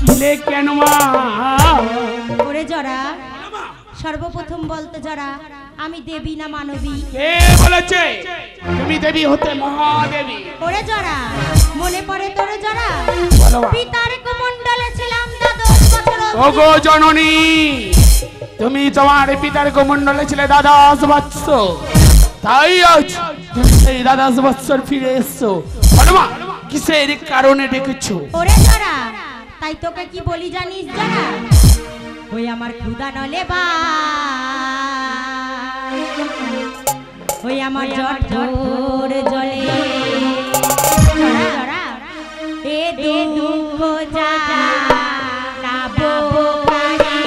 কিলে কেন মা? ওরে জরা, সর্বপ্রথম বলতে জরা আমি দেবী না মানবী? কে বলেছে তুমি দেবী হতে? মহাদেবী। ওরে জরা, মনে পড়ে তোরে জরা? বলো মা। পিতার কুমণ্ডলে ছিলাম দ্বাদশ বছর। ওগো জননী, তুমি তোমার পিতার কুমণ্ডলে ছিলে দ্বাদশ বৎসর, তাই আজ তুমি সেই দ্বাদশ বৎসর ফিরে এসছো। বলো মা, কিসের কারণে ডেকেছো? ওরে জরা, তাই তোকে কি বলি জানিস জরা? ওই আমার ক্ষুধা নলে বা, ওই আমার জঠোর জলে জরা, এ দুঃখ জানাবো কারে।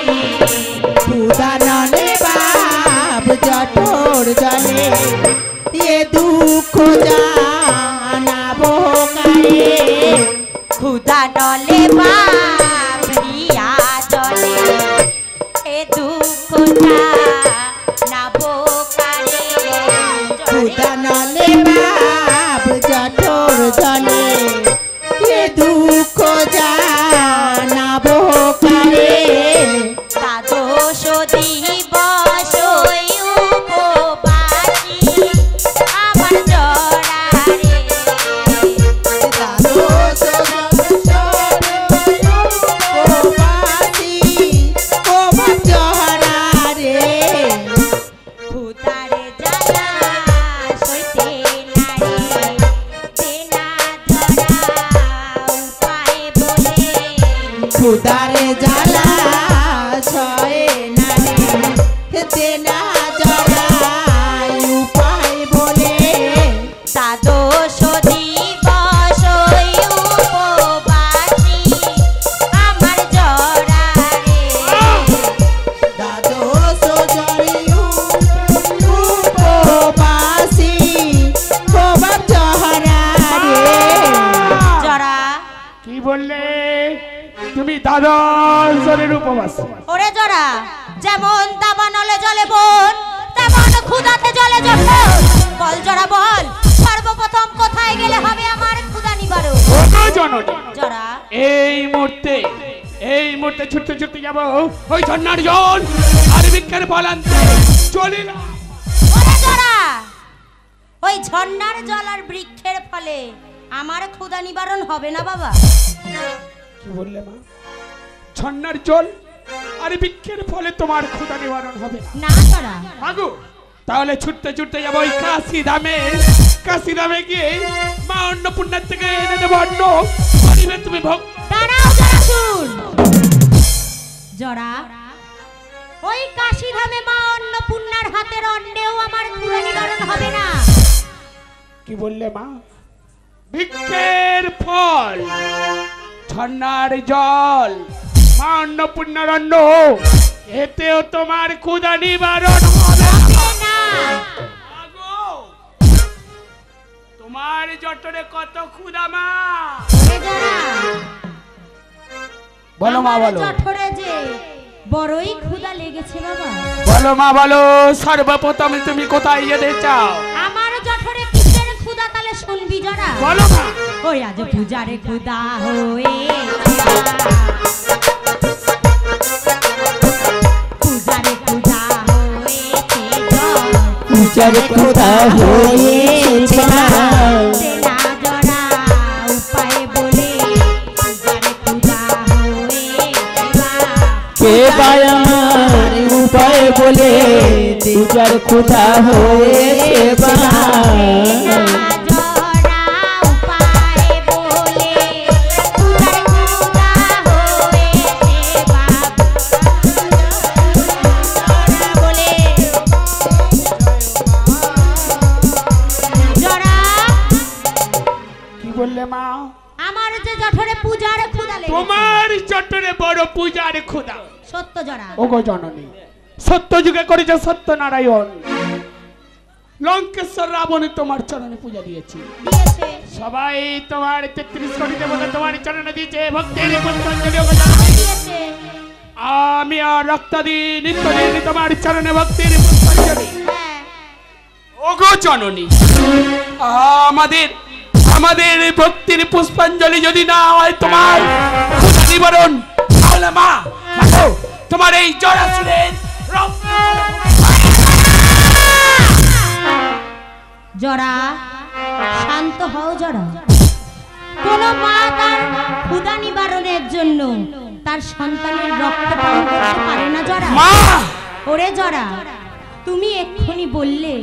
ক্ষুধা নলে বাপ জঠোর জলে, এ দুঃখ জানাবো কারে। ক্ষুধা নলে বাপ রিয়া জলে, এ দুঃখ জানাবো কারে। ক্ষুধা নলে বাপ জঠোর জলে, এ দুঃখ জানাবো কারে। দ্বাদশ দিবস উপবাসী আমার জরা রে। দ্বাদশ উপবাসী ও জহরা রে। ক্ষুধারে জ্বালা সইতে না রে, তেনা জরা উপায় বলে। ক্ষুধারে জ্বালা সয়ে না রে, তেনা জরায় উপায় বলে। দ্বাদশ দিবস উপবাসী আমার জরা রে। দ্বাদশ উপবাসী ও জহরা রে। জরা, কি বললে তুমি? দ্বাদশ জনের উপবাস? ওরে জরা, যেমন দাবানলে জলে বোন, তেমন ক্ষুধাতে জলে যখন। বল জরা বল, সর্বপ্রথম কোথায় গেলে হবে আমার ক্ষুধা নিবারণ? ওগো জননী, জরা, এই মুহূর্তে ছুটতে ছুটতে যাবো ওই ঝর্ণার জল আর বিজ্ঞান বলান্তে চলিলাম। ওরে জরা, ওই ঝর্ণার জল আর বৃক্ষের ফলে আমার ক্ষুধা নিবারণ হবে না বাবা। কি বললে মা? ঝর্ণার জল আর বৃক্ষের ফলে তোমার ক্ষুধা নিবারণ হবে না? না জরা, আগু, তাহলে ছুটতে ছুটতে যাবো ওই কাশি ধামে গিয়ে মা অন্নপূর্ণার থেকে এনে দেবো অন্ন, করিবে তুমি ভোগ। দাঁড়াও জরা, শুন জরা, ওই কাশী ধামে মা অন্নপূর্ণার হাতের অন্নেও আমার ক্ষুধা নিবারণ হবে না। কি বললে মা? বৃক্ষের ফল, ঝর্ণার জল, মা অন্নপূর্ণার অন্ন, এতেও তোমার ক্ষুধা নিবারণ হবে না। আগো, তোমার জঠরে কত ক্ষুধা মা? এ জরা, বলো মা, আমার বলো জঠরে যে বড়ই ক্ষুধা লেগেছে বাবা। বলো মা, বলো সর্বপ্রথম তুমি কোথায় যেতে চাও? আমার জঠরে কিসের ক্ষুধা তাহলে শুনবি জরা? বলো মা। ওই আজ পূজারে ক্ষুধা হয়েছে, পূজারে ক্ষুধা হয়েছে, পূজার ক্ষুধা হয়েছে না, তেনা জরা উপায় বলে। পূজারে ক্ষুধা হয়েছে, কে ভাই আমার উপায় বলে। পূজার ক্ষুধা হয়েছে বা, জরা উপায় বলে। পূজারে ক্ষুধা হয়েছে বাবা, জরা বলে। জরা, কি বললে মা? আমার যে জঠরে পূজার ক্ষুধা লেগেছে। তোমার জঠরে বড় পূজার ক্ষুধা। সত্য জরা, ওগো জননী, সত্য যুগে করেছে সত্যনারায়ণ, লঙ্কেশ্বর রাবণে তোমার চরণে পূজা দিয়েছি। দিয়েছে সবাই তোমার 33 কোটি দেবতা তোমার চরণে দিয়েছে ভক্তির পুষ্পাঞ্জলি। ওগো জননী, দিয়েছে। আমি আর রক্তাদি নিত্যদিন তোমার চরণে ভক্তির পুষ্পাঞ্জলি। হ্যাঁ, ওগো জননী, আমাদের আমাদের এই ভক্তির পুষ্পাঞ্জলি যদি না হয় তোমার ক্ষুধা নিবারণ তোমার এই জরাসুরের জরা শান্ত হও জরা। কোন মা তার ক্ষুধা নিবারণের জন্য তার সন্তানের রক্ত পান করতে পারে না জরা। মা ওরে জরা, তুমি এক্ষুনি বললে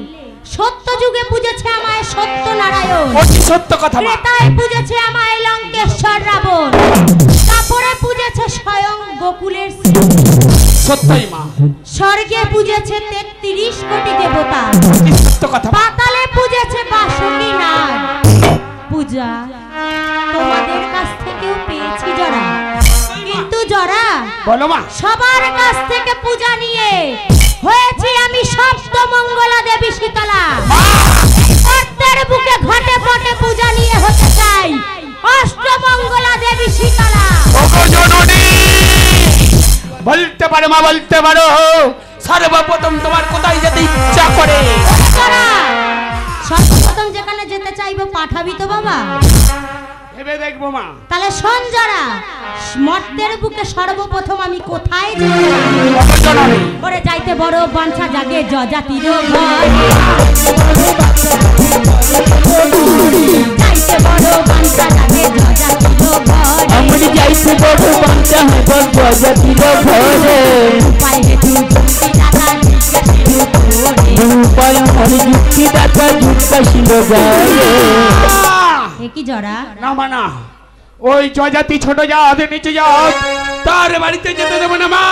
সত্য যুগে পূজেছে আমায় সত্যনারায়ণ, অতি সত্য কথা মা। ত্রেতায় পূজেছে আমায় লঙ্কেশ্বর রাবণ, তারপরে পূজেছে স্বয়ং গোকুলের শ্রী। সত্যই মা। স্বর্গে পূজেছে 33 কোটি দেবতা, অতি সত্য কথা মা। পাতালে পূজেছে বাসুকী নাগ। পূজা তোমাদের কাছ থেকেও পেয়েছি জরা, কিন্তু জরা বলো মা। সবার কাছ থেকে পূজা নিয়ে হয়েছি আমি সপ্তমঙ্গলা দেবী শীতলা। অর্থের বুকে ঘটে পটে পূজা নিয়ে হতে চাই অষ্টমঙ্গলা দেবী শীতলা। ওগো জননী, বলতে পারো মা, বলতে পারো সর্বপ্রথম তোমার কোথায় যেতে ইচ্ছা করে? জরা, সর্বপ্রথম যেখানে যেতে চাইবো পাঠাবি তো বাবা? ভেবে দেখবো মা। তাহলে শোন জরা, মর্তের বুকে সর্বপ্রথম আমি কোথায় যেতে ওগো জননী, ওরে যাইতে বড় বাঞ্ছা জাগে যজাতির ঘর, যাইতে বড় বাঞ্ছা জাগে যজাতির ঘর, আমি যাইতে বড় বাঞ্ছা হব যজাতির ঘরে। উপায় হেতু যুক্তি দাতা জিজ্ঞাসিল তোরে। উপায় আমার যুক্তি দাতা জিজ্ঞাসিল ঘরে। এ কি জরা? না মা না, ওই জজাতি ছোট জাত নিচে জাত তার বাড়িতে যেতে দেবো না মা।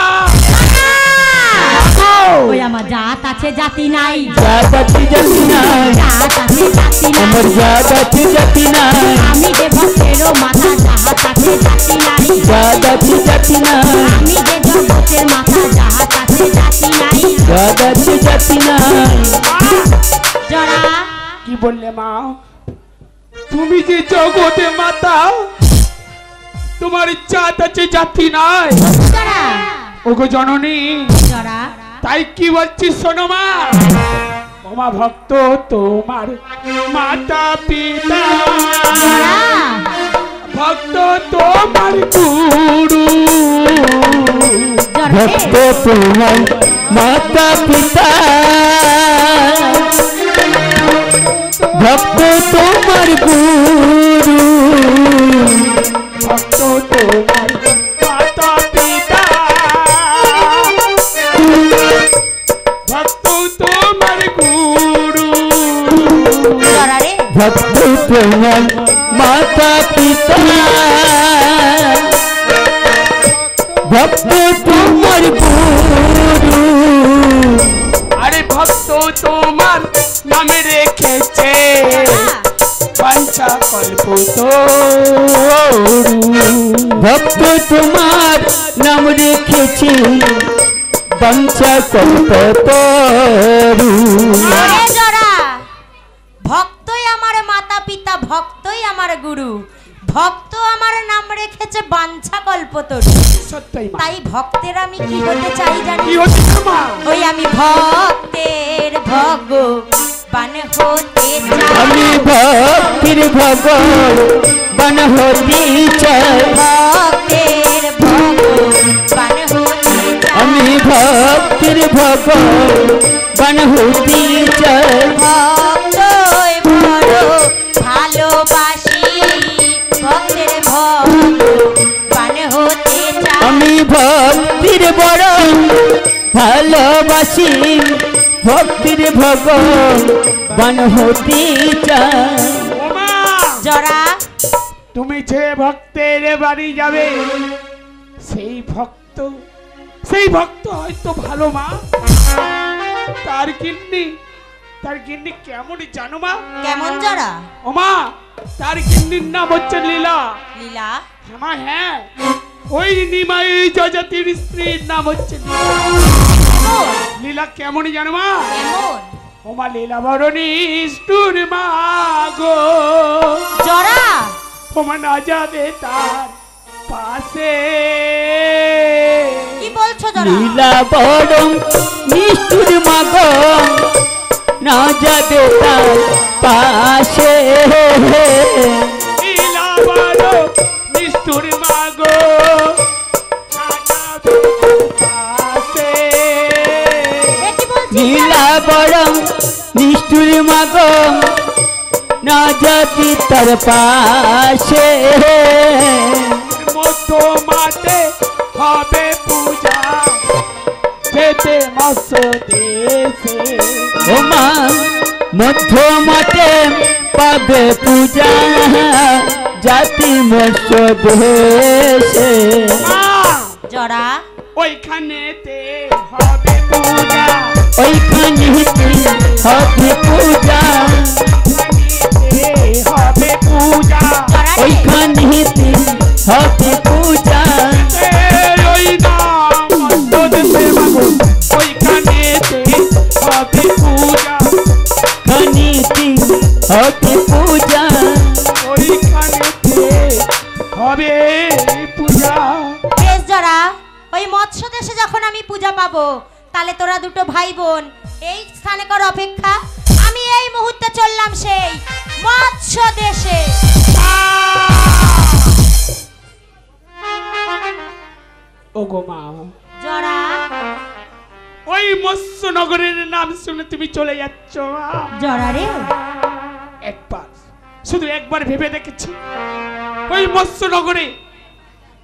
ওই আমার জাত আছে জাতি নাই, জাত আছে জাতি নাই, জাত আছে জাতি নাই, আমার জাত আছে জাতি নাই, আমি যে ভক্তেরও মাথা জাহাত আছে জাতি নাই, জাত আছে জাতি নাই, আমি যে জগতের মাথা জাহাত আছে জাতি নাই। জাত আছে জাতি নাই। জরা কি বললে মা? তুমি যে জগতে মাতা, তোমার জাত আছে জাতি নাই। জরা ওগো জননী, জরা তাই কি বলছিস শোনো মা। ওমা ভক্ত তোমার মাতা পিতা, জরা ভক্ত তোমার গুরু, জরা ভক্ত তোমার মাতা পিতা, ভক্ত তোমার গুরু, ভক্ত তোমার মাতা পিতা, ভক্ত তোমার গুরু। জরা রে ভক্ত তোমার মাতা পিতা, ভক্ত তোমার গুরু। আরে ভক্ত তোমার নামে রেখেছে বাঞ্ছা কল্প তরু। ভক্ত তোমার নাম রেখেছি বাঞ্ছা কল্পতরু। ওরে জরা, ভক্তই আমার মাতা পিতা, ভক্তই আমার গুরু, ভক্ত আমার নাম রেখেছে বাঞ্ছা কল্পতরু। সত্যই মা। তাই ভক্তের আমি কি হতে চাই জানি? কি হচ্ছে মা? ওই আমি ভক্তের ভগবান হতে চাই, আমি ভক্তির ভগবান হতে চাই, ভক্তের ভগবান হতে চাই, আমি ভক্তির ভগবান হতে চাই, ভক্তই বড় ভালোবাসি, ভক্তের ভগবান হতে চাই। আমি ভক্তির বড় ভালোবাসি, ভক্তির ভগবান হতে চাই। ও মা, জরা তুমি যে ভক্তের বাড়ি যাবে, সেই ভক্ত হয়তো ভালো মা। তার গিন্নি কেমন জানো মা? কেমন জরা? ও মা, তার গিন্নির নাম হচ্ছে লীলা। লীলা হ্যাঁ মা, হ্যাঁ, ওই নিমাই জজাতির স্ত্রীর নাম হচ্ছে লীলা। কেমন? লীলা কেমন জানো মা? কেমন? ও মা, লীলা বড় নিষ্ঠুর মা গো। জরা ও মা, না যাবে তার পাশে। কি বলছো জরা? লীলা বড় নিষ্ঠুর মাগ, না যাবে তার পাশে। লীলা বড় নিষ্ঠুর মা গো, না যাবে তার মাগো না যদি তার পাশে মধ্য মাঠে হবে পূজা যেতে মৎস্য দেশে। ও মা মধ্য মাঠে পাবে পূজা জাতি মৎস্য দেশে। মা জরা ওইখানেতে হবে পূজা ওইখানেতে হবে পূজা হবে পূজা ওইখানেতে হবে পূজা ওই নাম মধ্যদেশে মাগো ওইখানেতে হবে পূজা খানেতে হবে পূজা ওইখানেতে হবে পূজা। বেশ জরা, ওই মৎস্য দেশে যখন আমি পূজা পাবো তাহলে তোরা দুটো ভাই বোন এই স্থানে কর অপেক্ষা। আমি এই মুহূর্তে চললাম সেই মৎস্য দেশে। ওগো মা জরা ওই মৎস্য নগরের নাম শুনে তুমি চলে যাচ্ছ মা। জরা রে একবার শুধু একবার ভেবে দেখেছি ওই মৎস্য নগরে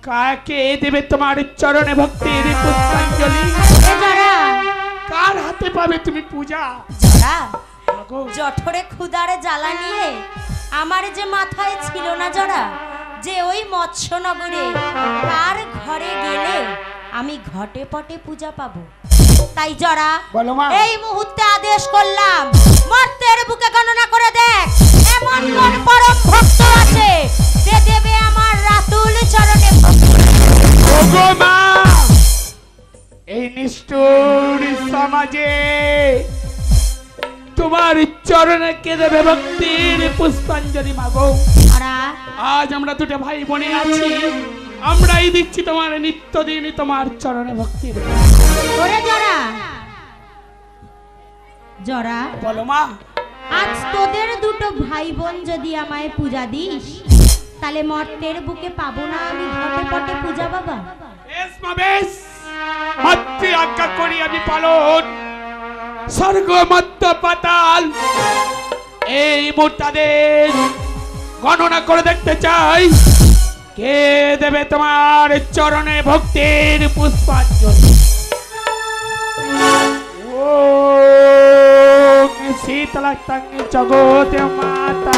কাকে দেবে তোমার চরণে ভক্তির পুষ্পাঞ্জলি? এ জরা কার হাতে পাবে তুমি পূজা? জরা মাগো, জঠরে ক্ষুধারে জ্বালা নিয়ে আমার যে মাথায় ছিল না জরা যে ওই মৎস্য নগরে কার ঘরে গেলে আমি ঘটে পটে পূজা পাবো। তাই জরা বলো মা। এই মুহূর্তে আদেশ করলাম মর্তের বুকে গণনা করে দেখ এমন কোন পরম ভক্ত আছে যে দেবে আমার রাতুল চরণে ভক্তি। ওগো মা এই নিষ্ঠুর সমাজে তোমার চরণে কে দেবে ভক্তির পুষ্পাঞ্জলি? মাগো জরা আজ আমরা দুটো ভাই বোনে আছি, আমরাই দিচ্ছি তোমার নিত্যদিন তোমার চরণে ভক্তির। ওরে জরা জরা বলো মা। আজ তোদের দুটো ভাই বোন যদি আমায় পূজা দিস তাহলে মর্তের বুকে পাবো না আমি ঘটে পটে পূজা বাবা? বেশ মা বেশ, মাতৃ আজ্ঞা করি আমি পালন। স্বর্গ মধ্য পাতাল এই মুহূর্তাদের গণনা করে দেখতে চাই কে দেবে তোমার চরণে ভক্তির পুষ্পাঞ্জলি। ও শীতলা তঙ্গে জগতে মাতা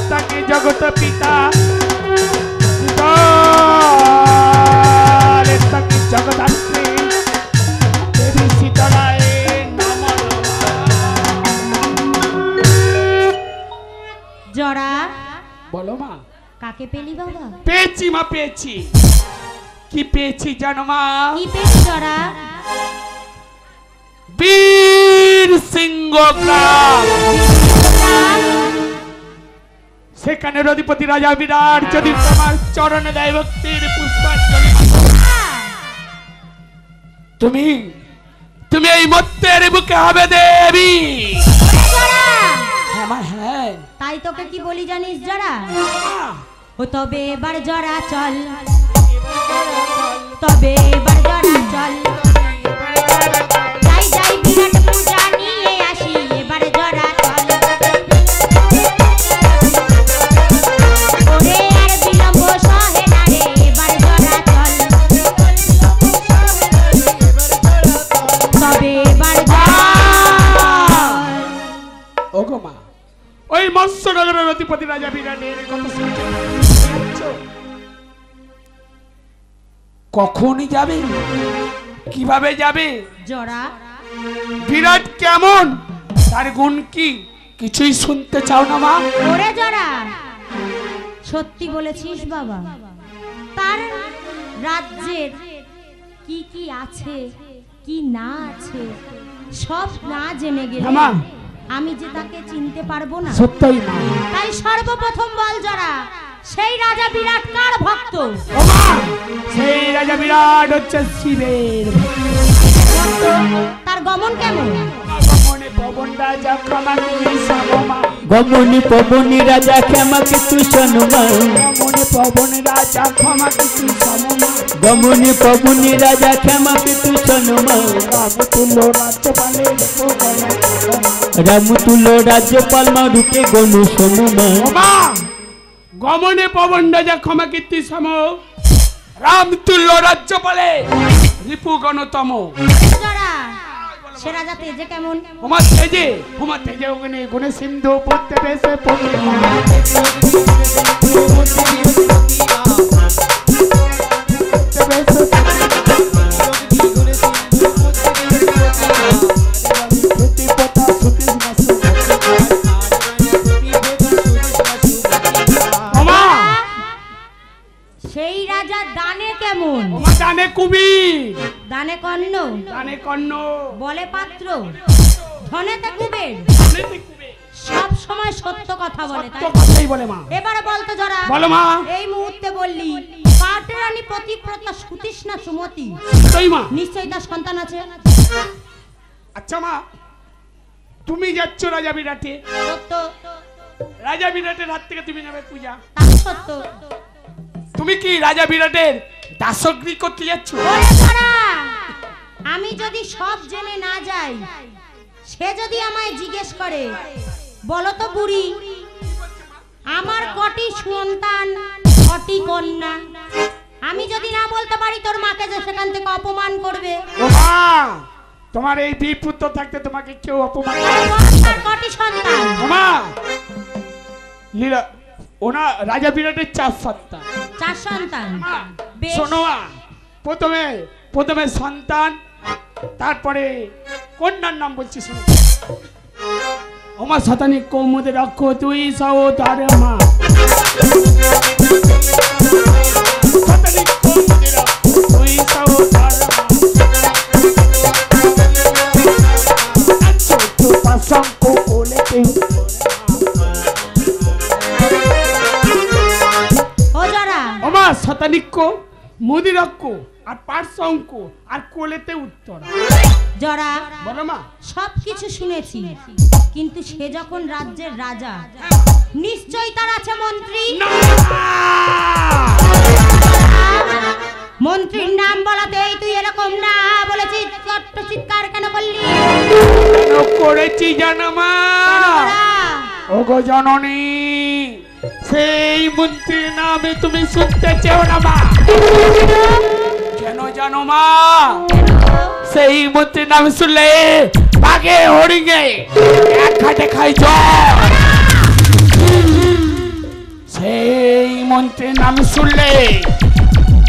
তঙ্গে জগত পিতা তঙ্গে জগদাত্রী দেবী শীতলায় নমঃ। জরা বলো মা। কাকে পেলি বাবা? পেয়েছি মা পেয়েছি। কি পেয়েছি জানো মা? কি পেলি জরা? বীর সিংহ গ্রাম। সেখানে অধিপতি রাজা বিরাট যদি তোমার চরণে দেয় ভক্তির পুষ্পাঞ্জলি, তুমি তুমি এই মত্তের বুকে হবে দেবী। হ্যাঁ মা হ্যাঁ। তাই তোকে কি বলি জানিস জরা? ও তবে এবার জরা চল, তবে এবার জরা চল, যাই যাই বিরাট পূজা নিয়ে আসি এবার জরা চল। ওরে আর বিলম্ব সহে না রে এবার জরা চল, তবে এবার জরা চল। ওগো মা ওই মৎস্য নগরের অধিপতি রাজা বিরাটের কথা শুনছো? কখনই যাবে? কিভাবে যাবে? জরা বিরাট কেমন, তার গুণ কি কিছুই শুনতে চাও না মা? ওরে জরা সত্যি বলেছিস বাবা, তার রাজ্যের কি কি আছে কি না আছে সব না জেনে গেলে মা। আমি যে তাকে চিনতে পারবো না। সত্যই মা। তাই সর্বপ্রথম বল জরা সেই রাজা বিরাট কার ভক্ত? ও মা, সেই রাজা বিরাট হচ্ছে শিবের তার গমন কেমন? মনে পবন রাজা ক্ষমা করে সমমা গমনি পবনি রাজা ক্ষমা কিছু শোনমা মনে পবন রাজা ক্ষমা কিছু সমমা গমনি পবনি রাজা ক্ষমা কিছু শোনমা রামতুল্য রাজ্যপালে রামতুল্য রাজ্যপাল মা রূপে গণ শোনমা ওমা গমনে পবন রাজা ক্ষমা কীর্তি সম রামতুল্য রাজ্যপালে রিপু গণতম জরা সে রাজা তেজে কেমন তোমার তেজে ওখানে গুণে সিন্ধু পড়তে বেসে পড়তে সেই রাজা দানে কেমন দানে কুবির দানে কর্ণ দানে কর্ণ বলে পাত্র ধনেতে কুবের সব সময় সত্য কথা বলে তাই কথাই বলে মা এবারে বলতো জরা বলো মা এই মুহূর্তে বললি পাটরানী প্রতিপ্রতা সুতৃষ্ণা সুমতি তাই মা নিশ্চয়ই তার সন্তান আছে আচ্ছা মা তুমি যাচ্ছ রাজা বিরাটে সত্য রাজা বিরাটের হাত থেকে তুমি নেবে পূজা তা সত্য তুমি কি রাজা বিরাটের দাসগ্রী করতে যাচ্ছ ওরে জরা আমি যদি সব জেনে না যাই সে যদি আমায় জিজ্ঞেস করে বলো তো বুড়ি আমার কটি সন্তান কটি কন্যা আমি যদি না বলতে পারি তোর মাকে যে সেখান থেকে অপমান করবে ও মা তোমার এই দুই পুত্র থাকতে তোমাকে কেউ অপমান আরে করে বল তোর কটি সন্তান ও মা লীলা ওনা রাজা বিরাটের 4 সন্তান 4 সন্তান মা, বেশ। শোনো মা প্রথমে সন্তান তারপরে কন্যার নাম বলছি শোনো আমার শতানি কৌমুদে রক্ষ তুই সহোদর মা শতানি কৌমুদে রক্ষ তুই সহোদর মা ছোট পাশঙ্ক কোলেতে ও জরা ওমা শতানিক্য মুদিরক্ষ আর পার্শ্বঙ্ক আর কোলেতে উত্তর জরা বলো মা সবকিছু শুনেছি কিন্তু সে যখন রাজ্যের রাজা নিশ্চয়ই তার আছে মন্ত্রী না! মন্ত্রীর নাম বলাতেই তুই এরকম না বলেছিস ছোট্ট চিৎকার কেন করলি কেন করেছি জানো মা ওগো জননী সেই মন্ত্রীর নামে তুমি শুনতে চেও না মা কেন জানো মা সেই মন্ত্রীর নাম শুনলে বাঘে হরিণে এক ঘাটে খাই জল সেই মন্ত্রীর নাম শুনলে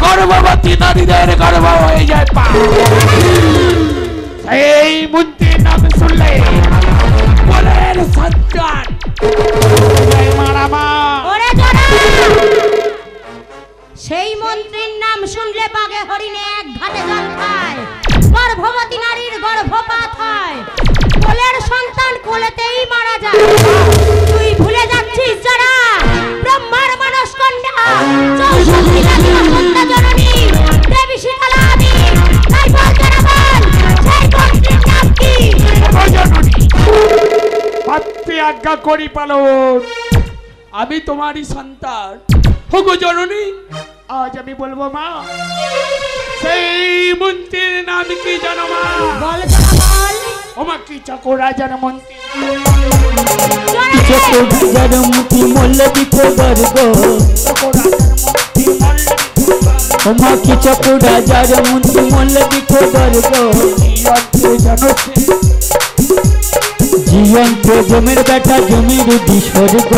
গর্ভবতী নারীদের গর্ভ হয়ে যায় পা সেই মন্ত্রীর নাম শুনলে বলের সন্তান ওরে জরা সেই মন্ত্রীর নাম শুনলে বাঘে হরিণে এক ঘাটে জল খায় গর্ভবতী নারীর গর্ভপাত হয় কোলের সন্তান কোলেতেই মারা যায় তুই ভুলে যাচ্ছিস যারা ব্রহ্মার মানস কন্যা 64 লাখের সন্তান জননী দেবী শীতলা আমি তাই বল যারা বল সেই মন্ত্রীর নাম কি মাতৃ আজ্ঞা করি পালন আমি তোমারই সন্তান হোগো জননী আজ আমি বলবো মা সেই মন্ত্রীর নাম কি জানো মা বল যারা বল ওমা কি চকো রাজার মন্ত্রী চকো রাজার মুতি মল্ল বিকো গর্গ চকো রাজার মন্ত্রী মল্ল ওমা কি চকো রাজার মুতি মল্ল বিকো গর্গ জীবন জমের বেটা জমির উদি স্বর্গ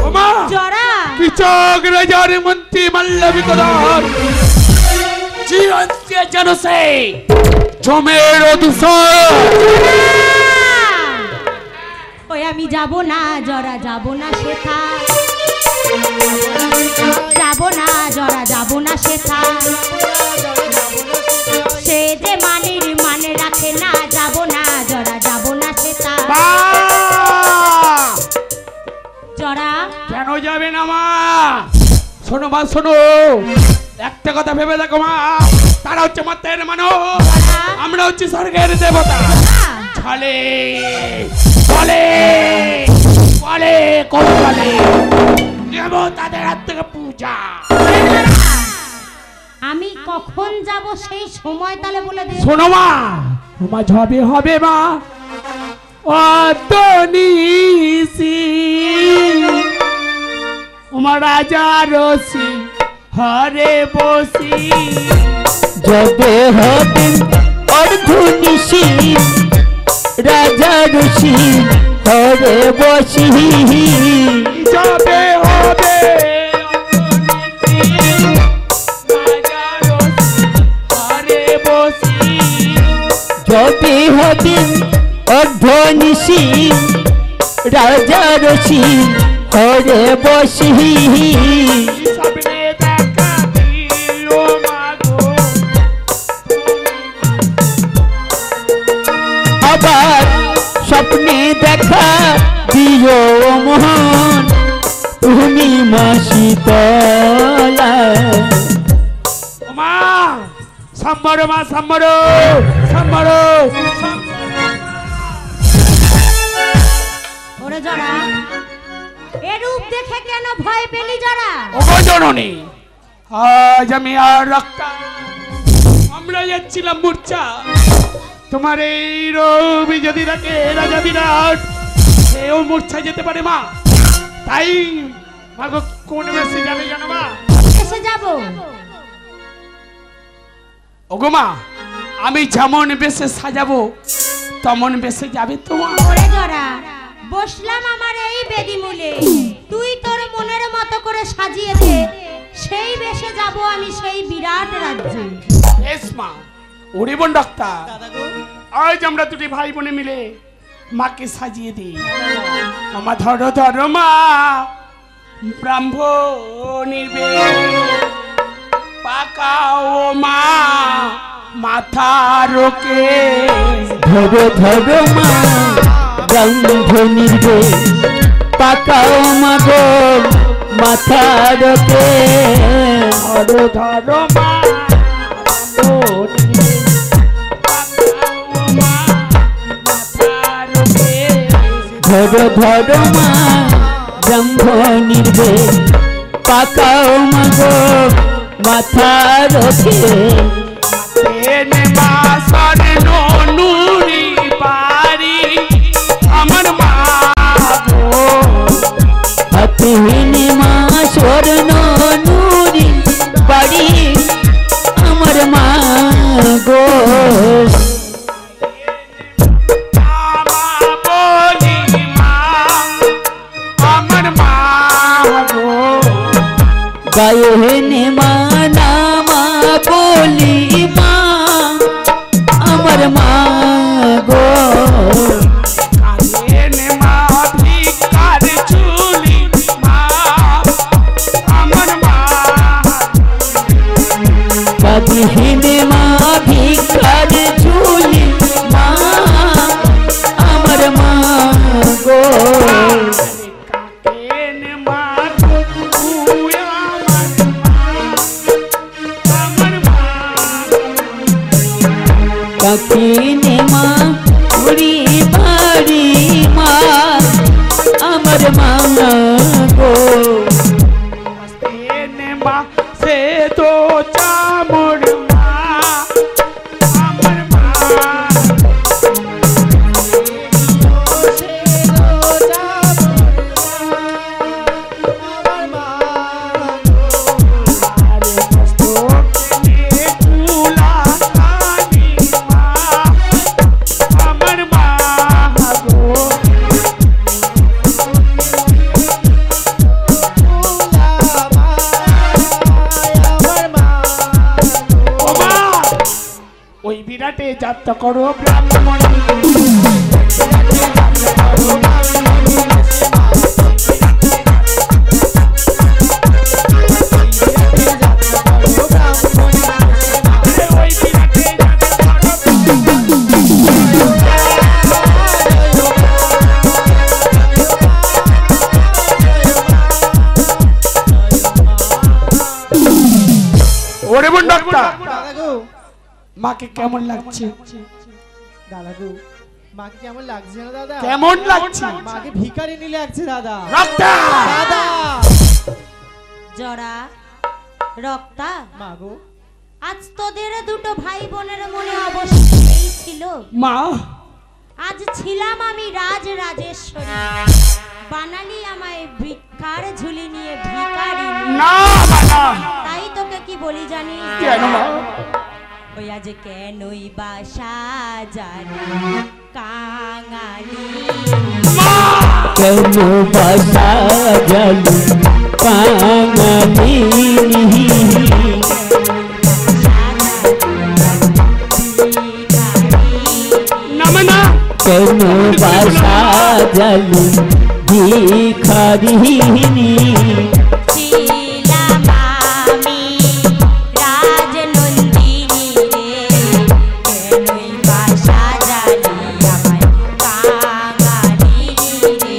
ওমা জরা কিচক রাজার মন্ত্রী মল্লবী কদর জীবনকে জানসে জমের অধূষণ ওই আমি যাব না জরা যাব না শেখা যাব না জরা যাব না শেখা সে যে মানির মানে রাখে না যাব না জরা যাব না শেখা জরা কেন যাবে না মা শোনো মা শোনো একটা কথা ভেবে দেখো মা তারা হচ্ছে মাত্রের মানুষ আমরা হচ্ছে স্বর্গের দেবতা ছালে বলে বলে কোন বলে দেব তাদের হাত থেকে পূজা। আমি কখন যাব সেই সময় তাহলে বলে দে। শোনো মা, মা ঝবে হবে মা অতনিসি উমা রাজা রসি হরে বসি যবে হবে অর্ধনিশি রাজা ঋষি হরে বসি যবে হবে যবে হবে অর্ধনিশি রাজা ঋষি হরে বসি স্বপ্নে দেখা দিল মাগো আবার স্বপ্নে দেখা দিও মোহন তুমি মা শীতলা। মা সম্বর মা সম্বর সম্বর ওরে জরা এ রূপ দেখে কেন ভয় পেলি জরা? ওগো জননী, আজ আমি আর রক্তা আমরা যাচ্ছিলাম মূর্ছা। তোমার এই রবি যদি থাকে রাজা বিরাট সেও মূর্ছায় যেতে পারে মা। তাই মাগো কোন বেশি যাবে জানো মা? এসে যাব। ওগো মা, আমি যেমন বেশে সাজাবো তেমন বেশে যাবে তোমার। ওরে জরা বসলাম আমার এই বেদিমূলে, তুই তোর মনের মতো করে সাজিয়ে দে, সেই বেশে যাব আমি সেই বিরাট রাজ্যে। বেশ মা। ওরে বোন ডাক্তার, আজ আমরা দুটি ভাই বোনে মিলে মাকে সাজিয়ে দিই। মামা ধরো ধরো মা ব্রাহ্মণীর বেশ পাকাও মা মাথার কেশ। ধরো ধরো মা ব্রাহ্মণীর বেশ পাকাও মা গো মাথার কেশ। ধরো ধরো মা ব্রাহ্মণীর ধরো ধরো মা ব্রাহ্মণীর বেশ পাকাও মা গো মাথার কেশ। মা স্বর্ণ নুরি বাড়ি আমার মা গো হাতিহীন মা স্বর্ণ নুরি বাড়ি আমার মা গো। আমা বলি মা আমার মা গো গায়ে মা নামা বলি মা আমার মা গো। কালেন মা ভিকার চুলি মা আমার মা কাদিহীন মা ভিক্ষার ঝুলি মা আমার মা গো। কাকেন মা তুই আমার মা কাকিন মা উড়ি বাড়ি মা আমার মা গো। কাকেন মা সে তো চামর মা আমার মা সে তো চামর আমার মা আরে মস্তকে তুলা কানি মা আমার মা গো ওই বিরাটে যাত্রা করো ব্রাহ্মণী ওরে বোন ডাক্তার, মাকে কেমন লাগছে? দাদা গো মাকে কেমন লাগছে না দাদা? কেমন লাগছে? মাকে ভিখারিনী লাগছে দাদা। রক্তা দাদা জরা রক্তা মাগো, আজ তোদের দুটো ভাই বোনের মনে অবশ্য এই ছিল। মা আজ ছিলাম আমি রাজরাজেশ্বরী, বানালি আমায় ভিক্ষার ঝুলি নিয়ে ভিখারি। না বাবা, তাই তোকে কি বলি জানিস? কেন মা? ওই আজ কেনই বা সাজালি কাঙালি, কেন বাসা জালু কাঙালি না কেন বাসা জালু ভিখারিনী ছিলাম আমি রাজনন্দিনী রে, কেনই বা সাজালি আমায় কাঙালি রে।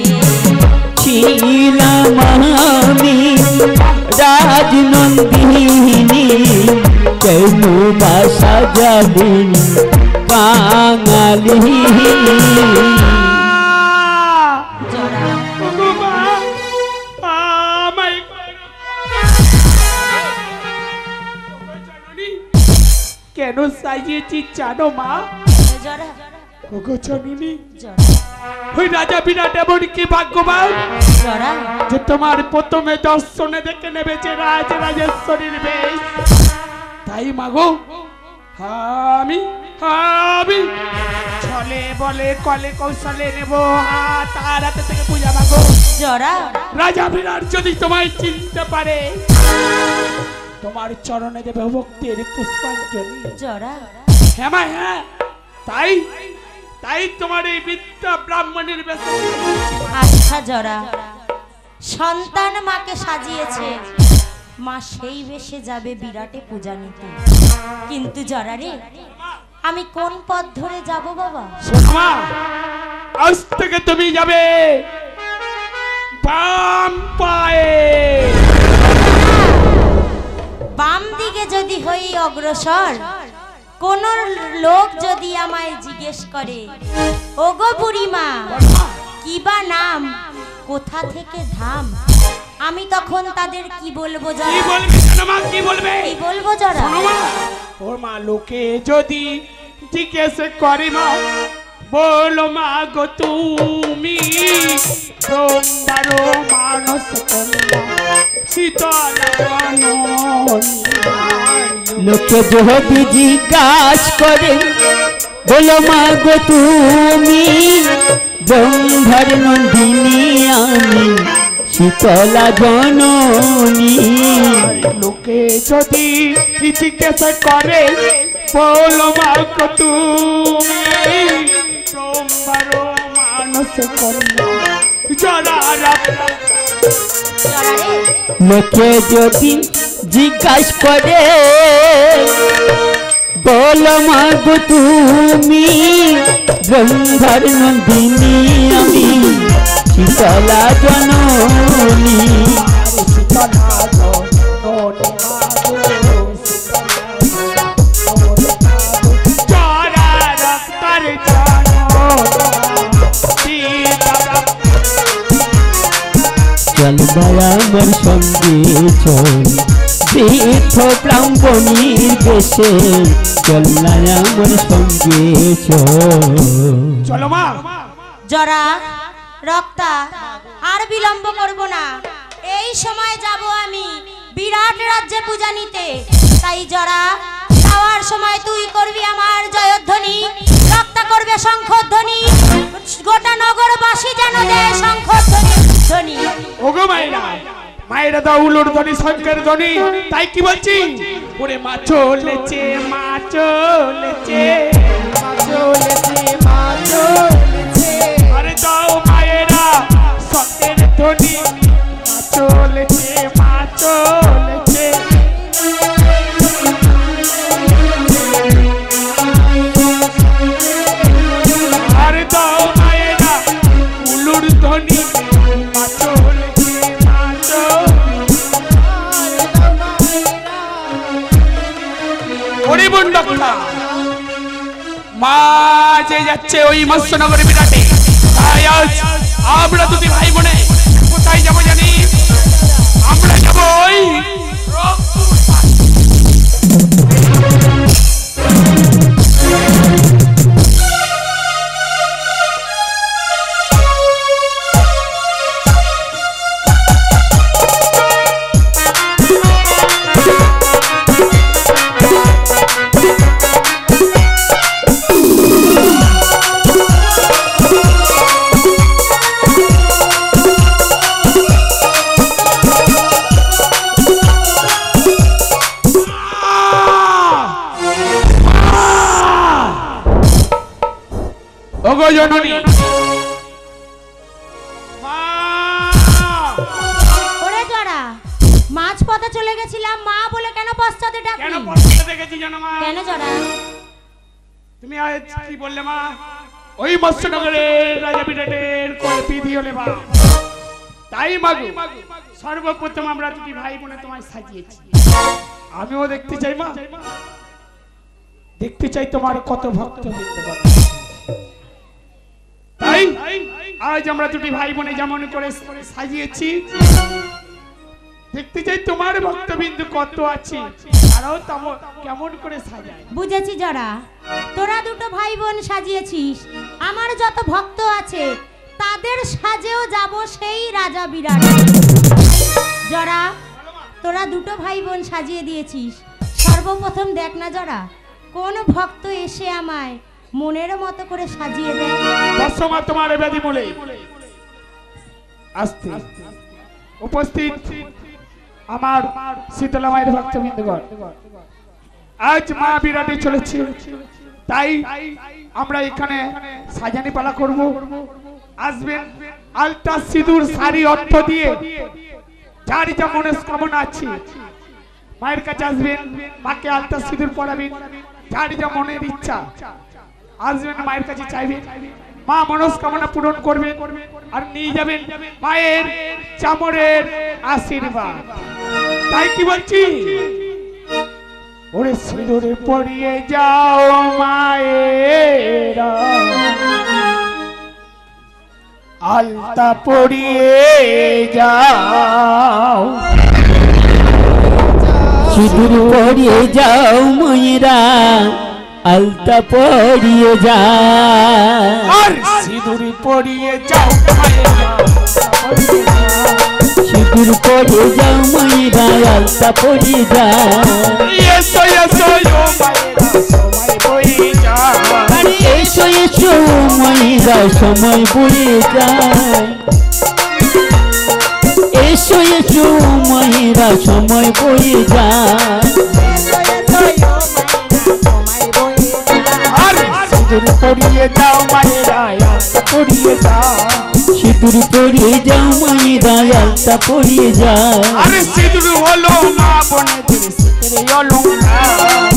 ছিলাম আমি রাজনন্দিনী কেন বাসা জালু কাঙালি জরা কেন সাজিয়েছি জানো মা? জরা ওগো জননী, জরা ওই রাজা বিরাট এমন কি ভাগ্যবান জরা যে তোমার প্রথমে দর্শনে দেখে নেবে যে রাজরাজেশ্বরীর বেশ। তাই মাগো আমি আমি ছলে বলে কলে কৌশলে নেব তার হাতে থেকে পূজা মাগো। জরা রাজা বিরাট যদি তোমায় চিনতে পারে, তোমার চরণে দেবে ভক্তির পুষ্পাঞ্জলি। জরা হ্যাঁ মা হ্যাঁ, তাই তাই তোমার এই বিদ্যা ব্রাহ্মণের বেশ। আচ্ছা জরা, সন্তান মাকে সাজিয়েছে, মা সেই বেশে যাবে বিরাটে পূজা নিতে। কিন্তু জরা রে, আমি কোন পথ ধরে যাব বাবা? শোনো মা, আজ থেকে তুমি যাবে বাম পায়ে। বাম দিকে যদি হই অগ্রসর, কোন লোক যদি আমায় জিজ্ঞেস করে ওগো বুড়িমা কি বা নাম, কোথা থেকে ধাম, আমি তখন তাদের কি বলবো কি জরা? বলবে শোনো মা, কি বলবে? কি বলবো জরা? শোনো মা, ওর মা লোকে যদি জিজ্ঞেস করে মা, বলো মা গো তুমি ব্রহ্মার মানস কন্যা শীতলা জননী। লোকে যদি জিজ্ঞাস করে বলো মা গো তুমি ব্রহ্মার নন্দিনী আমি শীতলা জননী। লোকে যদি জিজ্ঞেস করে বলো মা গো তুমি ব্রহ্মার মানস কন্যা জরা রক্তা। জরা রে, লোকে যদি জিজ্ঞাস করে বলো মা গো তুমি ব্রহ্মার নন্দিনী আমি শীতলা জননী। জরা রক্তার চল আমার সঙ্গে চল বৃদ্ধ ব্রাহ্মণীর বেশে চল আমার সঙ্গে চল। চলো মা। জরা রক্তা, আর বিলম্ব করব না, এই সময় যাব আমি বিরাট রাজ্যে পূজা নিতে। তাই জরা, যাওয়ার সময় তুই করবি আমার জয়ধ্বনি, রক্তা করবে শঙ্খধ্বনি, গোটা নগরবাসী যেন দেয় শঙ্খধ্বনি ধ্বনি। ওগো মায়েরা, মায়েরা দাও উলুর ধ্বনি শঙ্কের ধ্বনি। তাই কি বলছি, ওরে মা চলেছে মা চলেছে মা চলেছে মা চলেছে, আরে দাও মায়েরা শঙ্কের ধ্বনি। মা চলেছে মা চলেছে, আরে দাও মায়েরা উলুর ধ্বনি। মা চলেছে মা চলেছে। হরিবুন্ডকা মা যে যাচ্ছে ওই মৎস্যনগর বিরাটে। তাই আজ আমরা দুটি ভাই বোনে কোথায় যাবো জানি? আমরা যাবো ওই ওগো জননী। ওরে জরা, মাছ পথে চলে গেছিলাম, মা বলে কেন পশ্চাতে কেন ডাকলি? পশ্চাতে দেখেছি জানো মা? কেন জরা? তুমি আজ কি বললে মা? ওই মৎস্যনগরের রাজা বিরাটের কোলে বিধি হলে মা। তাই মাগো সর্বপ্রথম আমরা দুটি ভাই বোনে তোমায় সাজিয়েছি। আমিও দেখতে চাই মা, দেখতে চাই তোমার কত ভক্ত বৃন্দ। তাই আজ আমরা দুটি ভাই বোনে যেমন করে সাজিয়েছি, দেখতে চাই তোমার ভক্তবিন্দু কত আছে, তারাও কেমন করে সাজায়। বুঝেছি জরা, তোরা দুটো ভাই বোন সাজিয়েছিস, আমার যত ভক্ত আছে তাদের সাজেও যাব সেই রাজা বিরাট। জরা, তোরা দুটো ভাই বোন সাজিয়ে দিয়েছিস, সর্বপ্রথম দেখ না জরা, কোন ভক্ত এসে আমায় মনের মতো করে সাজিয়ে দেয়। দশমা তোমার ব্যাধি বলে আসতে উপস্থিত আমার শীতলা মায়ের ভক্তবৃন্দগণ, আজ মা বিরাটে চলেছে, তাই আমরা এখানে সাজানি পালা করব। আসবেন আলতা সিঁদুর শাড়ি অর্থ দিয়ে, যার যা মনস্কামনা আছে মায়ের কাছে আসবেন, মাকে আলতা সিঁদুর পরাবেন, যার যা মনের ইচ্ছা আসবেন মায়ের কাছে চাইবেন, মা মনস্কামনা পূরণ করবে আর নিয়ে যাবেন মায়ের চামড়ের আশীর্বাদ। তাই কি বলছি, ওরে সিঁদুরে পরিয়ে যাও মায়েরা, আলতা পরিয়ে যাও, সিঁদুর পরিয়ে যাও ময়রা, আলতা পরিয়ে যাও, আর সিঁদুর পরিয়ে যাও মায়েরা, সিঁদুর পরিয়ে যাও ময়রা, আলতা পরিয়ে যাও, এসো এসো ও মায়েরা সময় বয়ে যাও, আরে এসো এসো ময়রা সময় বয়ে যায়, এসো এসো ময়রা সময় বয়ে যায়, আর সিঁদুর পরিয়ে যাও মায়েরা, আলতা পরিয়ে যাও, সিঁদুর পরিয়ে যাও ময়রা, আলতা পরিয়ে যাও, আরে সিঁদুর হলো মা বোনেদের শীতের অলংকার।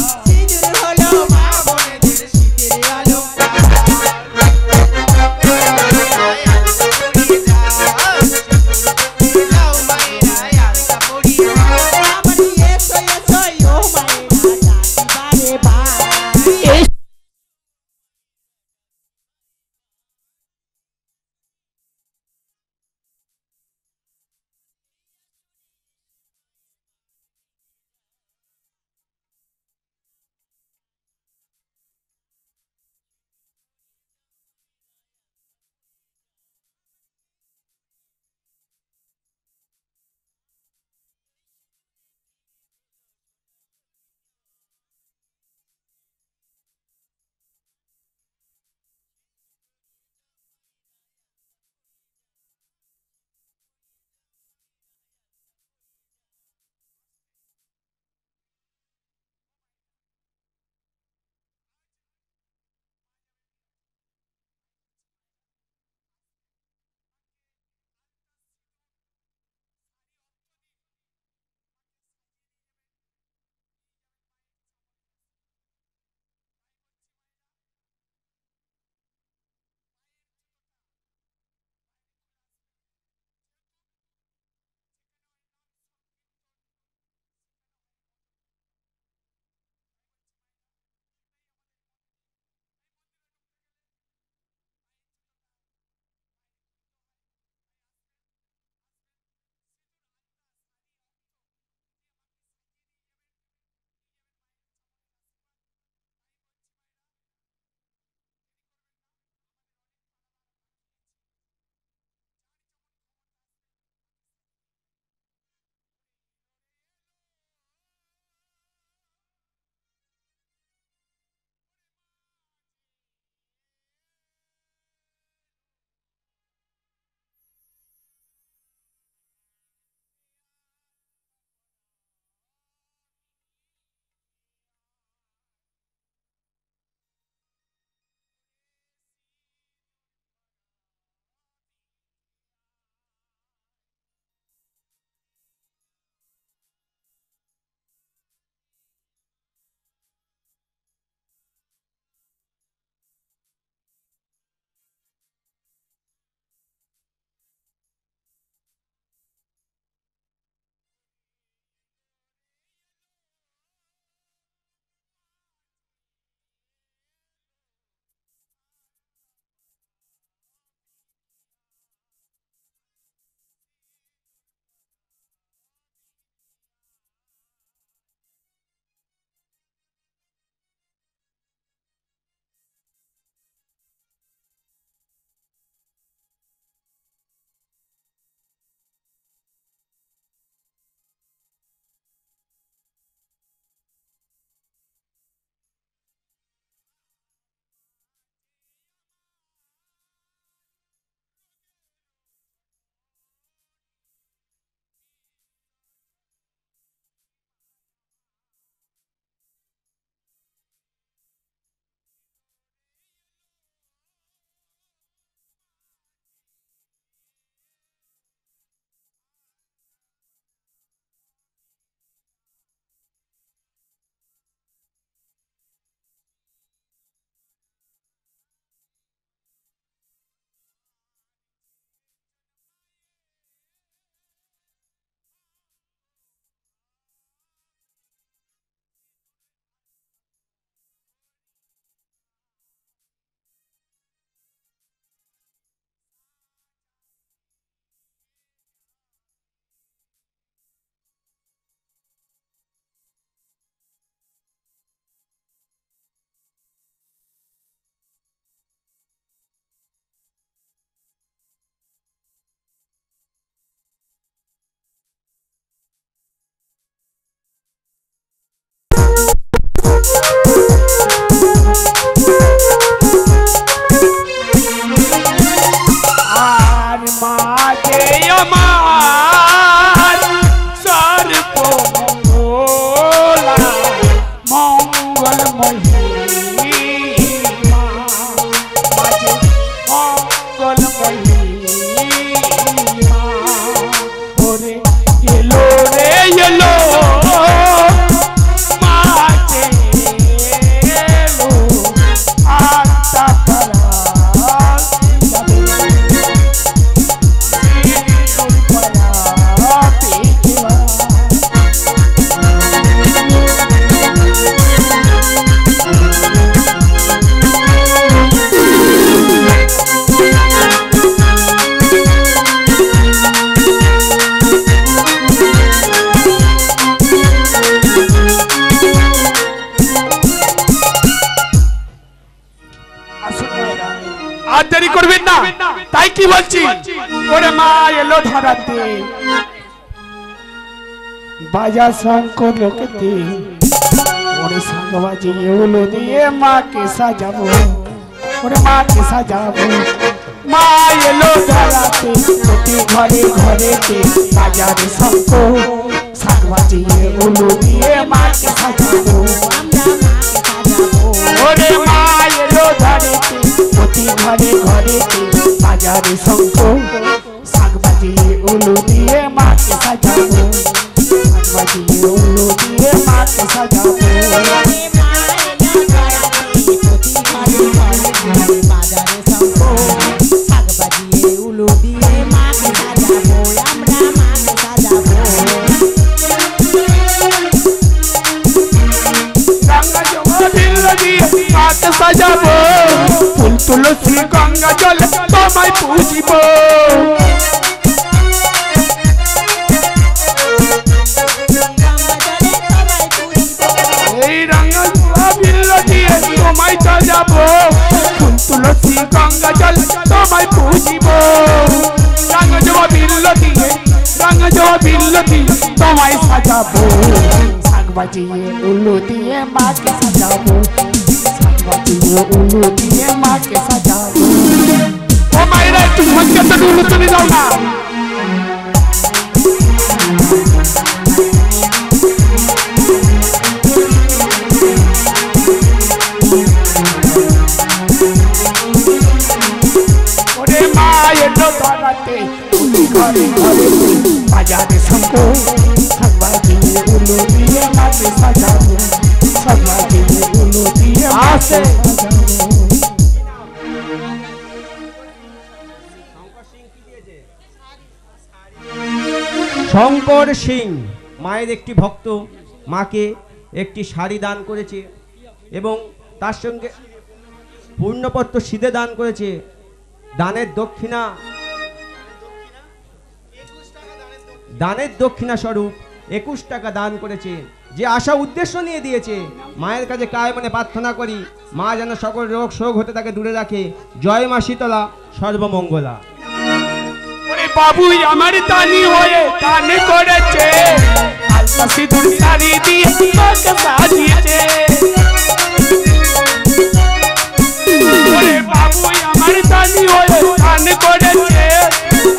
আর মাঝে আমার সর্বমঙ্গলা মঙ্গলময়ী মা মাঝে মঙ্গলময়ী মা ওরে এলো রে এলো মাঝে এলো আত্মা আর দেরি করবেন না, তাই কি বলছি, ওরে মা এলো ধরাতে বাজা শঙ্খ লোকেতে, ওরে শঙ্খ বাজিয়ে উলো দিয়ে মাকে সাজাবো, ওরে মাকে সাজাবো। মা এলো ধরাতে প্রতি ঘরে ঘরেতে বাজারে শঙ্খ শঙ্খ বাজিয়ে উলো দিয়ে মাকে সাজাবো, ওরে মা এলো ধরাতে প্রতি ঘরে ঘরেতে বাজারে শঙ্খ শাক বাজিয়ে উলু দিয়ে মাকে সাজাবো, শাক বাজিয়ে উলু দিয়ে মাকে সাজাবো। সাজাবো ফুল তুলসী গঙ্গা জল তোমায় পুজিব, এই রঙা বিল্ল দিয়ে তোমায় সাজাবো ফুল তুলসী গঙ্গা জল তোমায় পুজিব, রঙা জবা বিল্ল দিয়ে তোমায় সাজাবো, শাক বাজিয়ে উলু দিয়ে মাকে সাজাবো, উলু দিয়ে মাকে সাজাবো। ও মায়েরা একটু মঞ্চে তো উলু তুমি দাও না, ওরে মা এলো ধরাতে ঘরে ঘরে বাজারে শঙ্খ শাক বাজিয়ে উলু দিয়ে মাকে সাজাবো, শাক বাজিয়ে উলু দিয়ে আসে। শঙ্কর সিং মায়ের একটি ভক্ত মাকে একটি শাড়ি দান করেছে এবং তার সঙ্গে পূর্ণপত্র সিধে দান করেছে। দানের দক্ষিণা স্বরূপ 21 টাকা দান করেছে। যে আশা উদ্দেশ্য নিয়ে দিয়েছে, মায়ের কাছে কায় মনে প্রার্থনা করি মা যেন সকল রোগ শোক হতে তাকে দূরে রাখে। জয় মা শীতলা সর্বমঙ্গলা। বাবু আমার দানি হয়ে দান করেছে, আলতা সিঁদুর শাড়ি দিয়ে মাকে সাজিয়েছে, ওরে বাবু আমার দানি হয়ে দান করেছে,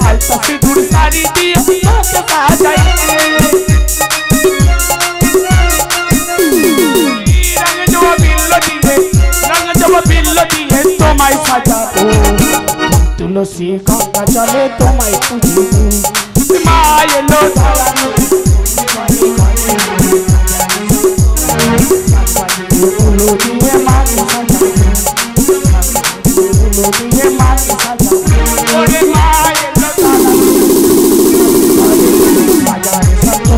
আলতা সিঁদুর শাড়ি দিয়ে মাকে সাজাইছে, রঙ জবা বিল্ল দিয়ে তোমায় সাজাবো, তুলসী গঙ্গা জলে তোমায় পুজিব, মা এলো ধরাতে উলু দিয়ে মাকে সাজাবো, উলু দিয়ে মাকে সাজাবো, ওরে মা এলো ধরাতে বাজারে শঙ্খ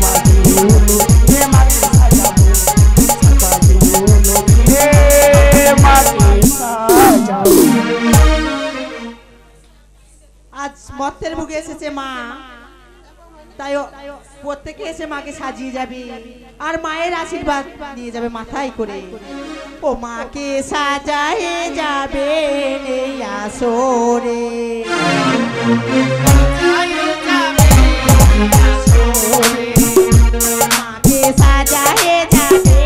বাজিয়ে উলু দিয়ে মাকে সাজাবো, বাজিয়ে উলু দিয়ে মাকে সাজাবো। আজ মর্তের বুকে এসেছে মা, তাই প্রত্যেকে এসে মাকে সাজিয়ে যাবে আর মায়ের আশীর্বাদ নিয়ে যাবে মাথায় করে। ও মাকে সাজায়ে যাবে এই আসরে, মাকে সাজায়ে যাবে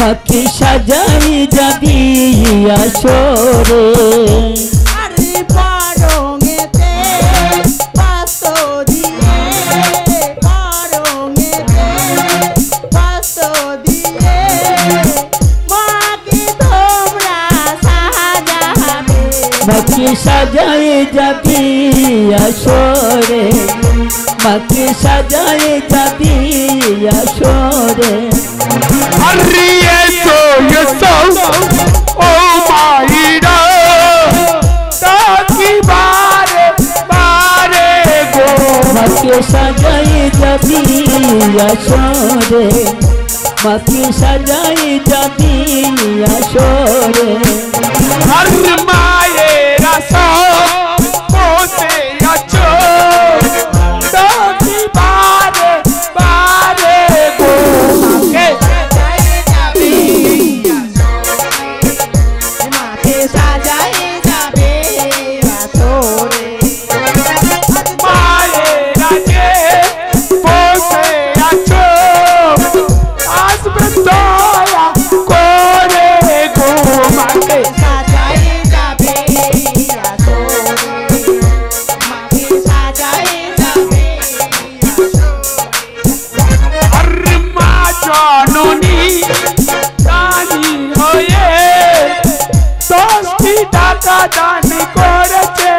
মাকে সাজাই যাবি আসরে আরে পারঙেতে পাস্তো দিয়ে পারঙেতে পাস্তো দিয়ে মাকে তোমরা সাজাবে মাকে সাজাই যাবি আসরে মাকে সাজাই যাবি আসরে Hurry, yes, oh my God. Taki bare go. মাকে সাজাই যাবি আসরে মাকে সাজাই যাবি আসরে Har maera so pote acho. Taki bare go. Okay. মাকে সাজাই যাবে আসরে Maera ke pote acho. Asbetoya kore go make. সাজাই যাবে আসরে মাকে সাজাই যাবে মা জননী দানি হয়ে 10টি টাকা দান করেছে